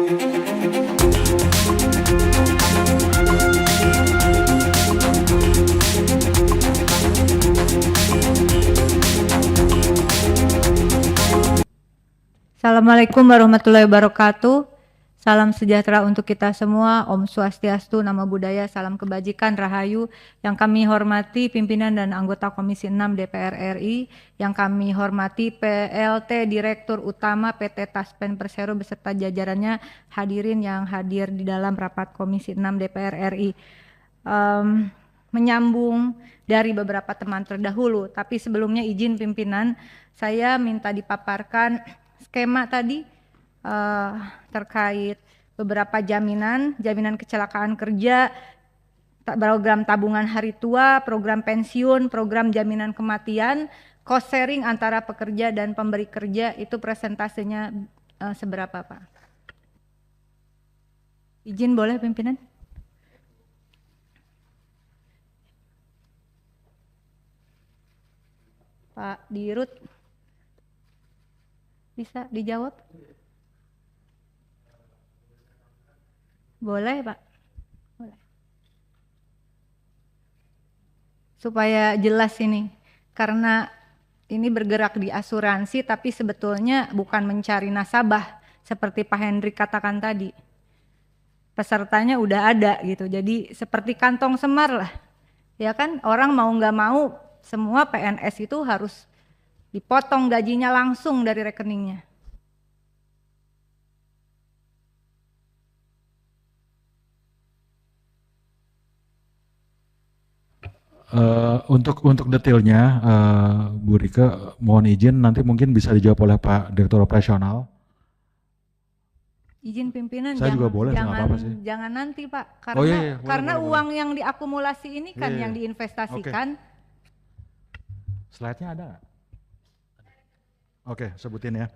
Assalamualaikum warahmatullahi wabarakatuh. Salam sejahtera untuk kita semua. Om Swastiastu, Namo Buddhaya, salam kebajikan, rahayu. Yang kami hormati pimpinan dan anggota Komisi 6 DPR RI, yang kami hormati PLT Direktur Utama PT Taspen Persero beserta jajarannya, hadirin yang hadir di dalam rapat Komisi 6 DPR RI. Menyambung dari beberapa teman terdahulu, tapi sebelumnya izin pimpinan, saya minta dipaparkan skema tadi terkait beberapa jaminan kecelakaan kerja, program tabungan hari tua, program pensiun, program jaminan kematian, cost sharing antara pekerja dan pemberi kerja, itu presentasenya seberapa Pak? Izin boleh pimpinan? Pak Dirut, bisa dijawab? Boleh Pak? Boleh. Supaya jelas ini, karena ini bergerak di asuransi tapi sebetulnya bukan mencari nasabah seperti Pak Hendrik katakan tadi. Pesertanya udah ada gitu, jadi seperti kantong semar lah. Ya kan, orang mau nggak mau semua PNS itu harus dipotong gajinya langsung dari rekeningnya. Untuk detailnya, Bu Rika, mohon izin nanti mungkin bisa dijawab oleh Pak Direktur Operasional. Izin pimpinan, Saya juga boleh, nggak apa-apa sih. jangan nanti Pak, karena Oh, iya, boleh, karena boleh, uang yang diakumulasi ini kan Iya, yang iya. diinvestasikan. Slide-nya ada nggak? Oke, sebutin ya.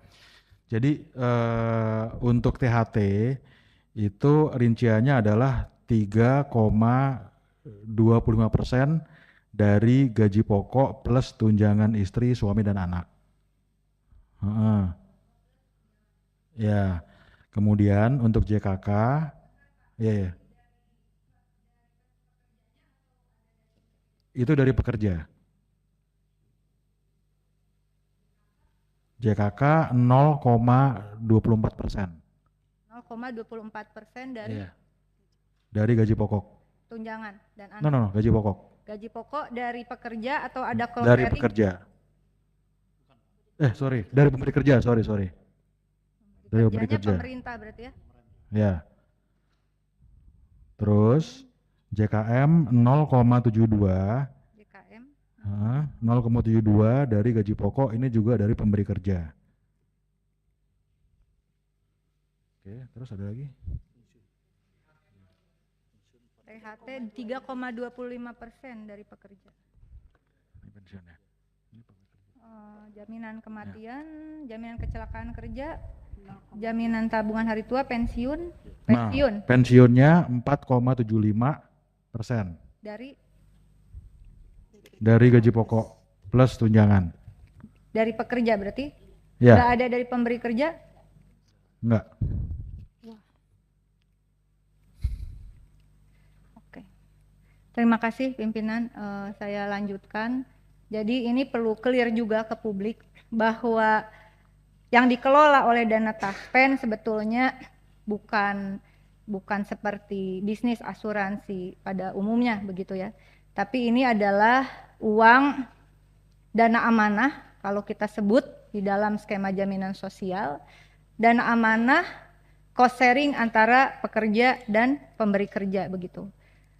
Jadi untuk THT itu rinciannya adalah 3,25% dari gaji pokok plus tunjangan istri, suami dan anak. Ya, kemudian untuk JKK, ya, itu dari pekerja. JKK 0,24%. 0,24% dari Dari gaji pokok. tunjangan dan anak. No, gaji pokok. Gaji pokok dari pekerja atau ada cost Dari sharing? pekerja. Dari pemberi kerja, sorry. Dari pemberi kerja. Pemerintah berarti ya? Ya. Terus JKM 0,72. JKM 0,72 dari gaji pokok, ini juga dari pemberi kerja. Oke, terus ada lagi? THT 3,25% dari pekerja. Ini pensiunnya. Jaminan kematian, jaminan kecelakaan kerja, jaminan tabungan hari tua, pensiun. Nah, pensiunnya 4,75% dari gaji pokok plus tunjangan. Dari pekerja berarti? Ya. Nggak ada dari pemberi kerja? Enggak. Oke. Terima kasih pimpinan, saya lanjutkan. Jadi ini perlu clear juga ke publik bahwa yang dikelola oleh dana Taspen sebetulnya bukan seperti bisnis asuransi pada umumnya begitu ya. Tapi ini adalah uang dana amanah kalau kita sebut di dalam skema jaminan sosial. Dana amanah cost sharing antara pekerja dan pemberi kerja begitu.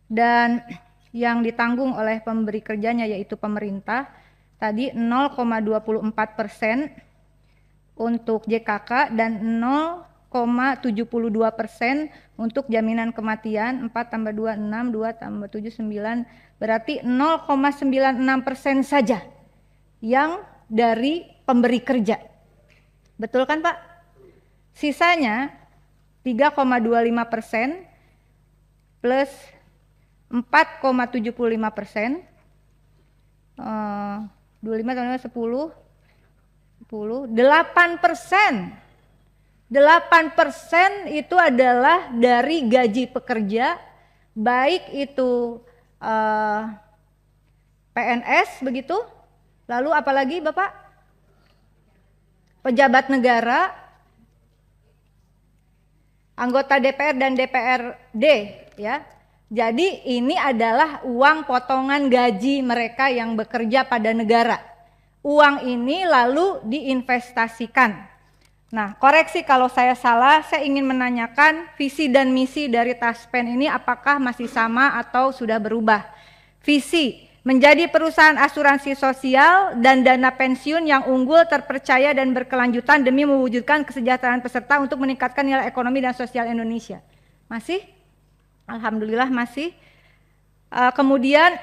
Dan yang ditanggung oleh pemberi kerjanya yaitu pemerintah tadi 0,24% untuk JKK dan 0,72% untuk jaminan kematian. 4 tambah 2 6, 2 tambah 7 9, berarti 0,96% saja yang dari pemberi kerja. Betul kan Pak? Sisanya 3,25% plus 4,75%, 25 tambah 10, 8%. 8% itu adalah dari gaji pekerja, baik itu PNS begitu, lalu apalagi Bapak? Pejabat negara, anggota DPR dan DPRD ya. Jadi ini adalah uang potongan gaji mereka yang bekerja pada negara. Uang ini lalu diinvestasikan. Nah, koreksi kalau saya salah, saya ingin menanyakan visi dan misi dari Taspen ini apakah masih sama atau sudah berubah. Visi, menjadi perusahaan asuransi sosial dan dana pensiun yang unggul, terpercaya dan berkelanjutan demi mewujudkan kesejahteraan peserta untuk meningkatkan nilai ekonomi dan sosial Indonesia. Masih? Alhamdulillah masih. Kemudian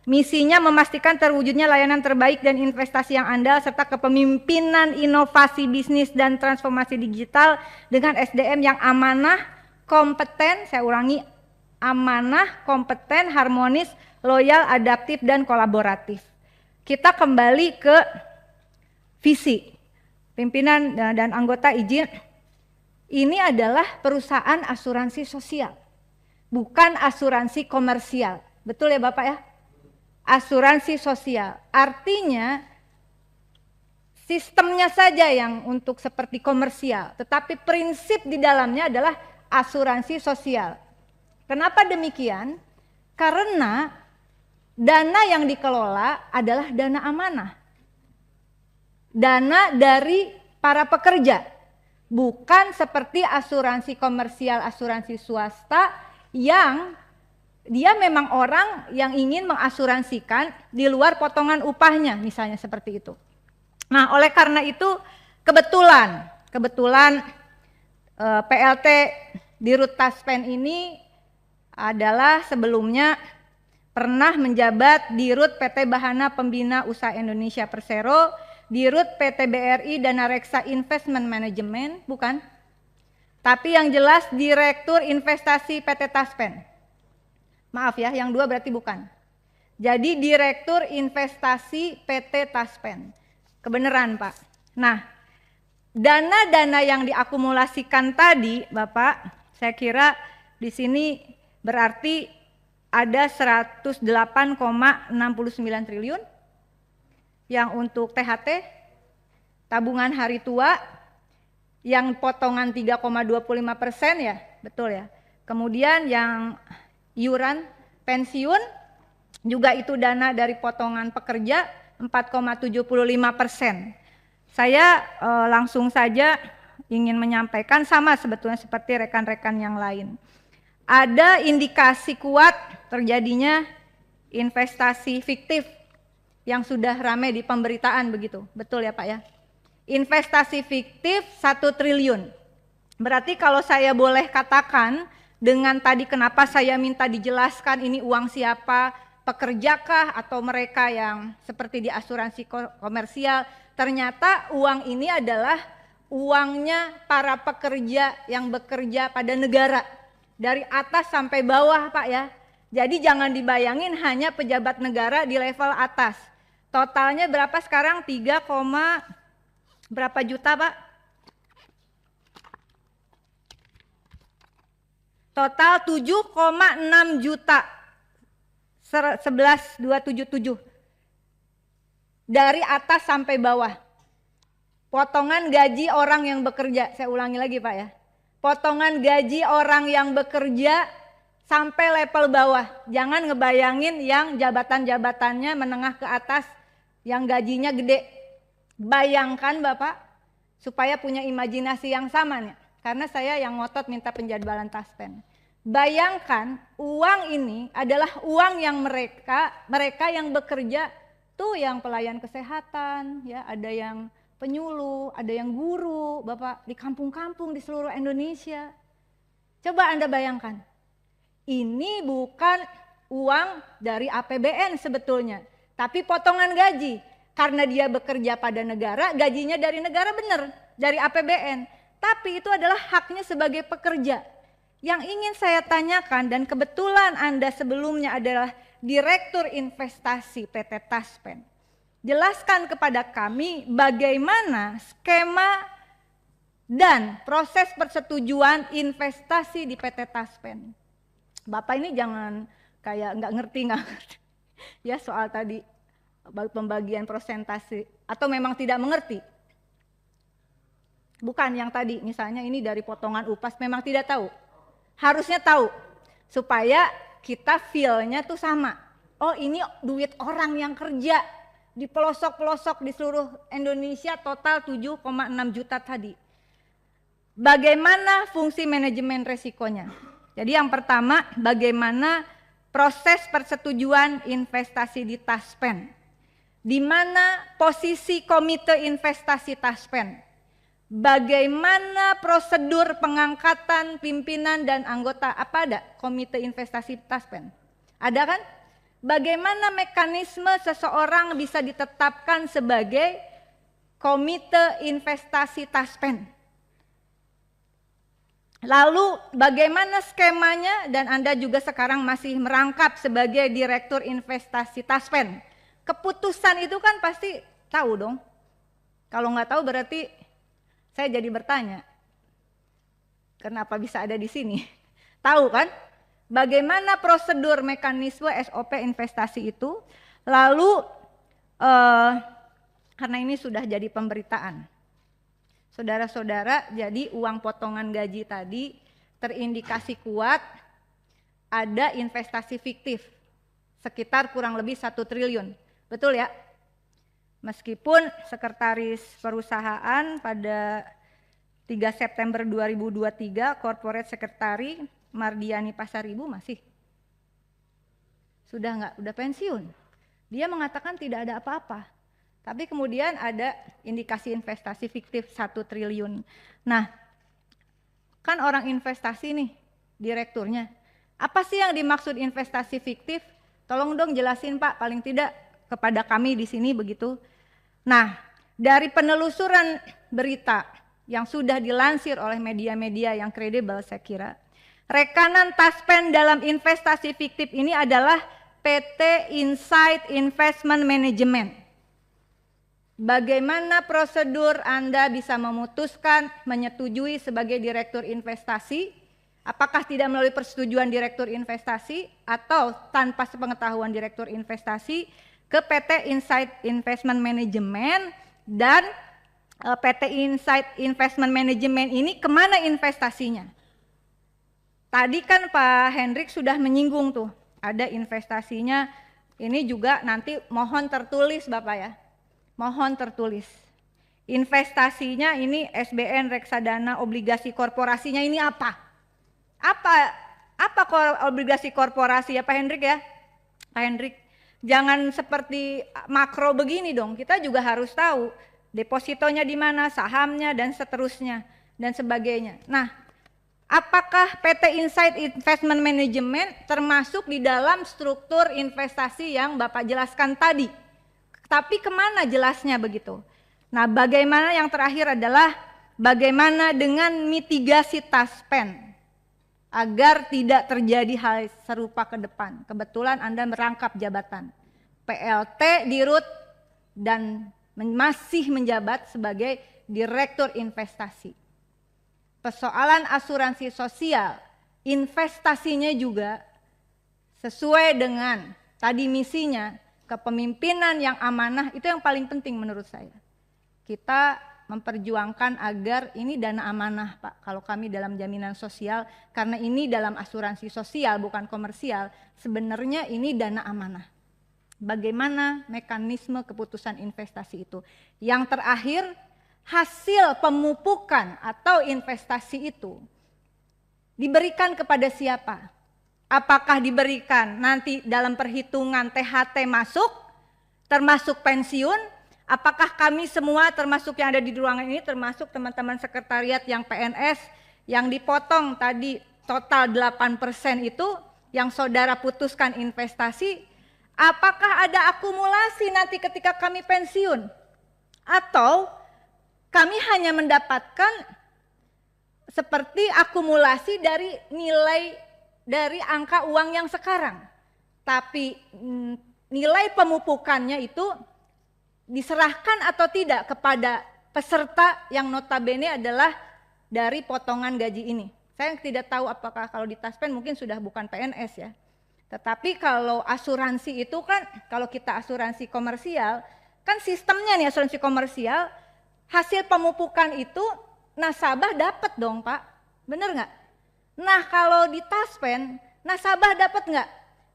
misinya memastikan terwujudnya layanan terbaik dan investasi yang andal serta kepemimpinan inovasi bisnis dan transformasi digital dengan SDM yang amanah, kompeten, saya ulangi, amanah, kompeten, harmonis, loyal, adaptif, dan kolaboratif. Kita kembali ke visi. Pimpinan dan anggota izin, ini adalah perusahaan asuransi sosial, bukan asuransi komersial. Betul ya Bapak ya? Asuransi sosial. Artinya sistemnya saja yang untuk seperti komersial, tetapi prinsip di dalamnya adalah asuransi sosial. Kenapa demikian? Karena dana yang dikelola adalah dana amanah. Dana dari para pekerja. Bukan seperti asuransi komersial, asuransi swasta yang dia memang orang yang ingin mengasuransikan di luar potongan upahnya, misalnya seperti itu. Nah, oleh karena itu kebetulan PLT Dirut Taspen ini adalah sebelumnya pernah menjabat Dirut PT Bahana Pembina Usaha Indonesia Persero, Dirut PT BRI Dana Reksa Investment Management, bukan? Tapi yang jelas Direktur Investasi PT Taspen. Maaf ya, yang dua berarti bukan. Jadi Direktur Investasi PT Taspen. Kebenaran Pak. Nah, dana-dana yang diakumulasikan tadi Bapak, saya kira di sini berarti ada 108,69 triliun yang untuk THT, tabungan hari tua, yang potongan 3,25% ya, betul ya. Kemudian yang iuran pensiun juga itu dana dari potongan pekerja 4,75%. Saya langsung saja ingin menyampaikan sama sebetulnya seperti rekan-rekan yang lain. Ada indikasi kuat terjadinya investasi fiktif yang sudah ramai di pemberitaan begitu. Betul ya Pak ya? Investasi fiktif 1 triliun. Berarti kalau saya boleh katakan dengan tadi kenapa saya minta dijelaskan ini uang siapa, pekerjakah atau mereka yang seperti di asuransi komersial, ternyata uang ini adalah uangnya para pekerja yang bekerja pada negara. Dari atas sampai bawah Pak ya. Jadi jangan dibayangin hanya pejabat negara di level atas. Totalnya berapa sekarang? 3, berapa juta Pak? Total 7,6 juta 11.277 dari atas sampai bawah. Potongan gaji orang yang bekerja, saya ulangi lagi Pak ya. Potongan gaji orang yang bekerja sampai level bawah. Jangan ngebayangin yang jabatan-jabatannya menengah ke atas yang gajinya gede. Bayangkan Bapak supaya punya imajinasi yang sama nih. Karena saya yang ngotot minta penjadwalan Taspen. Bayangkan uang ini adalah uang yang mereka yang bekerja tuh yang pelayan kesehatan, ya ada yang penyuluh, ada yang guru, Bapak di kampung-kampung di seluruh Indonesia. Coba Anda bayangkan, ini bukan uang dari APBN sebetulnya, tapi potongan gaji. Karena dia bekerja pada negara, gajinya dari negara benar, dari APBN. Tapi itu adalah haknya sebagai pekerja. Yang ingin saya tanyakan dan kebetulan Anda sebelumnya adalah Direktur Investasi PT Taspen. Jelaskan kepada kami bagaimana skema dan proses persetujuan investasi di PT Taspen. Bapak ini jangan kayak nggak ngerti ya soal tadi pembagian persentase, atau memang tidak mengerti. Bukan yang tadi misalnya ini dari potongan upas, memang tidak tahu. Harusnya tahu supaya kita feel-nya tuh sama. Oh, ini duit orang yang kerja di pelosok-pelosok di seluruh Indonesia, total 7,6 juta tadi. Bagaimana fungsi manajemen resikonya? Jadi yang pertama, bagaimana proses persetujuan investasi di Taspen? Di mana posisi komite investasi Taspen? Bagaimana prosedur pengangkatan pimpinan dan anggota? Apa ada komite investasi Taspen? Ada kan? Bagaimana mekanisme seseorang bisa ditetapkan sebagai komite investasi Taspen? Lalu bagaimana skemanya, dan Anda juga sekarang masih merangkap sebagai direktur investasi Taspen. Keputusan itu kan pasti tahu dong. Kalau nggak tahu berarti saya jadi bertanya, kenapa bisa ada di sini? Tahu kan? Bagaimana prosedur mekanisme SOP investasi itu? Lalu karena ini sudah jadi pemberitaan. Saudara-saudara, jadi uang potongan gaji tadi terindikasi kuat ada investasi fiktif sekitar kurang lebih 1 triliun. Betul ya? Meskipun sekretaris perusahaan pada 3 September 2023 corporate secretary Mardiani Pasaribu masih sudah pensiun. Dia mengatakan tidak ada apa-apa. Tapi kemudian ada indikasi investasi fiktif 1 triliun. Nah, kan orang investasi nih, direkturnya. Apa sih yang dimaksud investasi fiktif? Tolong dong jelasin Pak, paling tidak kepada kami di sini begitu. Nah, dari penelusuran berita yang sudah dilansir oleh media-media yang kredibel saya kira, rekanan Taspen dalam investasi fiktif ini adalah PT Insight Investment Management. Bagaimana prosedur Anda bisa memutuskan menyetujui sebagai direktur investasi? Apakah tidak melalui persetujuan direktur investasi atau tanpa sepengetahuan direktur investasi ke PT Insight Investment Management, dan PT Insight Investment Management ini kemana investasinya? Tadi kan Pak Hendrik sudah menyinggung tuh, ada investasinya, ini juga nanti mohon tertulis Bapak ya. Mohon tertulis. Investasinya ini SBN, reksadana, obligasi korporasinya ini apa? Apa obligasi korporasi ya Pak Hendrik ya? Pak Hendrik, jangan seperti makro begini dong. Kita juga harus tahu depositonya di mana, sahamnya dan seterusnya dan sebagainya. Nah, apakah PT Insight Investment Management termasuk di dalam struktur investasi yang Bapak jelaskan tadi? Tapi kemana jelasnya begitu? Nah, bagaimana yang terakhir adalah bagaimana dengan mitigasi Taspen agar tidak terjadi hal serupa ke depan. Kebetulan Anda merangkap jabatan PLT Dirut dan masih menjabat sebagai direktur investasi. Persoalan asuransi sosial, investasinya juga sesuai dengan tadi misinya, kepemimpinan yang amanah, itu yang paling penting menurut saya. Kita memperjuangkan agar ini dana amanah Pak, kalau kami dalam jaminan sosial, karena ini dalam asuransi sosial bukan komersial, sebenarnya ini dana amanah. Bagaimana mekanisme keputusan investasi itu? Yang terakhir, hasil pemupukan atau investasi itu diberikan kepada siapa? Apakah diberikan nanti dalam perhitungan THT masuk, termasuk pensiun? Apakah kami semua termasuk yang ada di ruangan ini, termasuk teman-teman sekretariat yang PNS, yang dipotong tadi total 8% itu, yang saudara putuskan investasi, apakah ada akumulasi nanti ketika kami pensiun? Atau kami hanya mendapatkan seperti akumulasi dari nilai dari angka uang yang sekarang, tapi nilai pemupukannya itu diserahkan atau tidak kepada peserta yang notabene adalah dari potongan gaji ini. Saya tidak tahu apakah kalau di Taspen mungkin sudah bukan PNS ya. Tetapi kalau asuransi itu kan, kalau kita asuransi komersial, kan sistemnya nih asuransi komersial, hasil pemupukan itu nasabah dapat dong Pak, bener nggak? Nah kalau di Taspen, nasabah dapat nggak?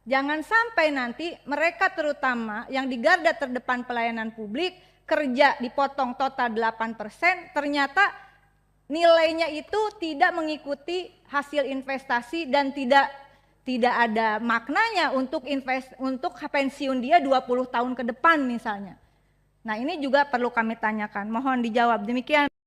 Jangan sampai nanti mereka terutama yang di garda terdepan pelayanan publik, kerja dipotong total 8%, ternyata nilainya itu tidak mengikuti hasil investasi dan tidak ada maknanya untuk pensiun dia 20 tahun ke depan misalnya. Nah ini juga perlu kami tanyakan, mohon dijawab. Demikian.